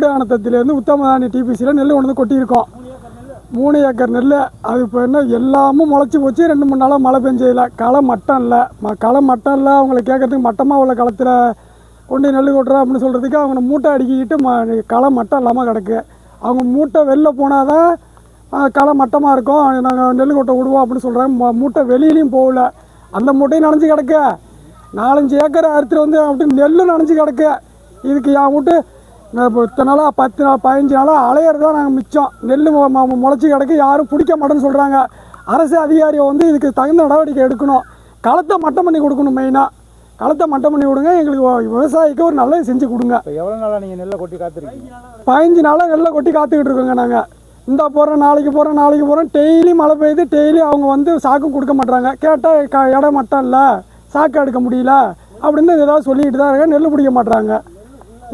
மேட்டானத்திலேருந்து உத்தமதானி டிபிசியில் நெல் கொண்டு வந்து கொட்டியிருக்கோம். 3 ஏக்கர் நெல். அது இப்போ என்ன எல்லாமும் முளைச்சி போச்சு. 2-3 நாளாக மழை பெஞ்சதில்லை. களை மட்டம் இல்லை. களை மட்டம் இல்லை. அவங்கள கேட்கறதுக்கு மட்டமாக உள்ள களத்தில் கொண்டு நெல் கொட்டுறோம் அப்படின்னு சொல்கிறதுக்கு அவங்க மூட்டை அடிக்கிட்டு களை மட்டம் இல்லாமல் கிடக்கு. அவங்க மூட்டை வெளில போனால் தான் களை மட்டமாக இருக்கும், நாங்கள் நெல் கொட்டை விடுவோம் அப்படின்னு சொல்கிறாங்க. மூட்டை வெளியிலையும் போகல. அந்த மூட்டையும் நனைஞ்சி கிடக்கு. 4-5 ஏக்கர் அறுத்துட்டு வந்து அப்படி நெல்லும் நனைஞ்சி கிடக்கு. இதுக்கு என் வீட்டு இப்போ இத்தனை நாளாக 10 நாள் 15 நாளாக அலையிறது தான் நாங்கள் மிச்சம். நெல் முளைச்சி கிடக்கு. யாரும் பிடிக்க மாட்டேன்னு சொல்கிறாங்க. அரசு அதிகாரியை வந்து இதுக்கு தகுந்த நடவடிக்கை எடுக்கணும். களத்தை மட்டம் பண்ணி கொடுக்கணும். மெயினாக களத்தை மட்டம் பண்ணி கொடுங்க. எங்களுக்கு விவசாயிக்கு ஒரு நல்லது செஞ்சு கொடுங்க. எவ்வளோ நாளாக நீங்கள் நெல்லை கொட்டி காத்துருக்கீங்க? 15 நாளாக நெல்லை கொட்டி காத்துக்கிட்டு இருக்கோங்க. நாங்கள் இந்த போகிறோம், நாளைக்கு போகிறோம். டெய்லி மழை பெய்யுது. டெய்லி அவங்க வந்து சாக்கு கொடுக்க மாட்டாங்க. கேட்டால் இடம் மட்டும் இல்லை, சாக்கு எடுக்க முடியல அப்படின்னு ஏதாவது சொல்லிக்கிட்டு தான் இருக்க. நெல் பிடிக்க மாட்டாங்க.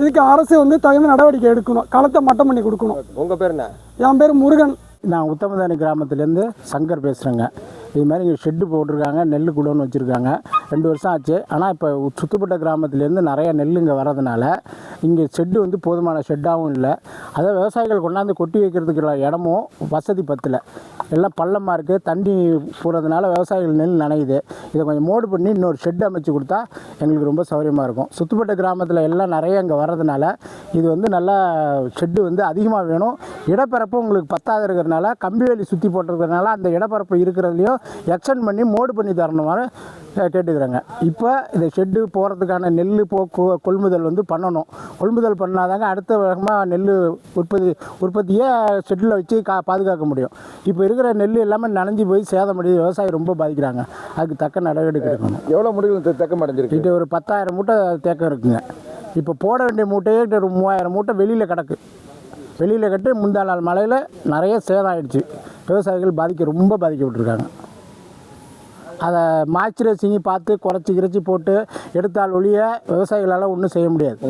இதுக்கு அரசு வந்து தகுந்த நடவடிக்கை எடுக்கணும். களத்தை மட்டம் பண்ணி கொடுக்கணும். உங்கள் பேர் என்ன? என் பேர் முருகன். நான் உத்தமதானி கிராமத்துலேருந்து சங்கர் பேசுகிறேங்க. இது மாதிரி இங்கே ஷெட்டு போட்டிருக்காங்க, நெல் குடோன்னு வச்சுருக்காங்க. 2 வருஷம் ஆச்சு. ஆனால் இப்போ சுற்றுப்பட்ட கிராமத்துலேருந்து நிறைய நெல் இங்கே வர்றதுனால இங்கே ஷெட்டு வந்து போதுமான ஷெட்டாகவும் இல்லை. அதை விவசாயிகள் கொண்டாந்து கொட்டி வைக்கிறதுக்குள்ள இடமும் வசதி பத்தலை. எல்லாம் பள்ளமாக இருக்குது. தண்ணி போகிறதுனால விவசாயிகள் நெல் நனையுது. இதை கொஞ்சம் மோடு பண்ணி இன்னொரு ஷெட் அமைச்சு கொடுத்தா எங்களுக்கு ரொம்ப சௌகரியமாக இருக்கும். சுற்றுப்பட்ட கிராமத்தில் எல்லாம் நிறைய இங்கே வர்றதுனால இது வந்து நல்லா ஷெட்டு வந்து அதிகமாக வேணும். இடப்பரப்பு உங்களுக்கு பத்தாது இருக்கிறதுனால கம்பி வேலி சுற்றி போட்டிருக்கிறதுனால அந்த இடப்பரப்பு இருக்கிறதுலையும் எக்ஸ்டெண்ட் பண்ணி மோடு பண்ணி தரணுமான்னு கேட்டுக்கிறேங்க. இப்போ இந்த ஷெட்டு போகிறதுக்கான நெல் கொள்முதல் வந்து பண்ணணும். கொள்முதல் பண்ணாதாங்க அடுத்த வேகமாக நெல் உற்பத்தியை ஷெட்டில் வச்சு பாதுகாக்க முடியும். இப்போ இருக்கிற நெல் எல்லாமே நனைஞ்சு போய் சேதமடைந்து விவசாயி ரொம்ப பாதிக்கிறாங்க. அதுக்கு தக்க நடவடிக்கை எடுக்கணும். எவ்வளோ மூட்டைகள் தேக்கம் அடைஞ்சிருக்கு? இது ஒரு 10,000 மூட்டை தேக்கம் இருக்குங்க. இப்போ போட வேண்டிய மூட்டையே ஒரு 3000 மூட்டை வெளியில் கிடக்கு. வெளியில் கட்டு முந்தா நாள் மழையில் நிறைய சேதம் ஆகிடுச்சு. விவசாயிகள் ரொம்ப பாதிக்கப்பட்டிருக்காங்க. அதை மாய்ச்சரைசிங்கி பார்த்து குறைச்சி போட்டு எடுத்தால் ஒழிய விவசாயிகளால் ஒன்றும் செய்ய முடியாது.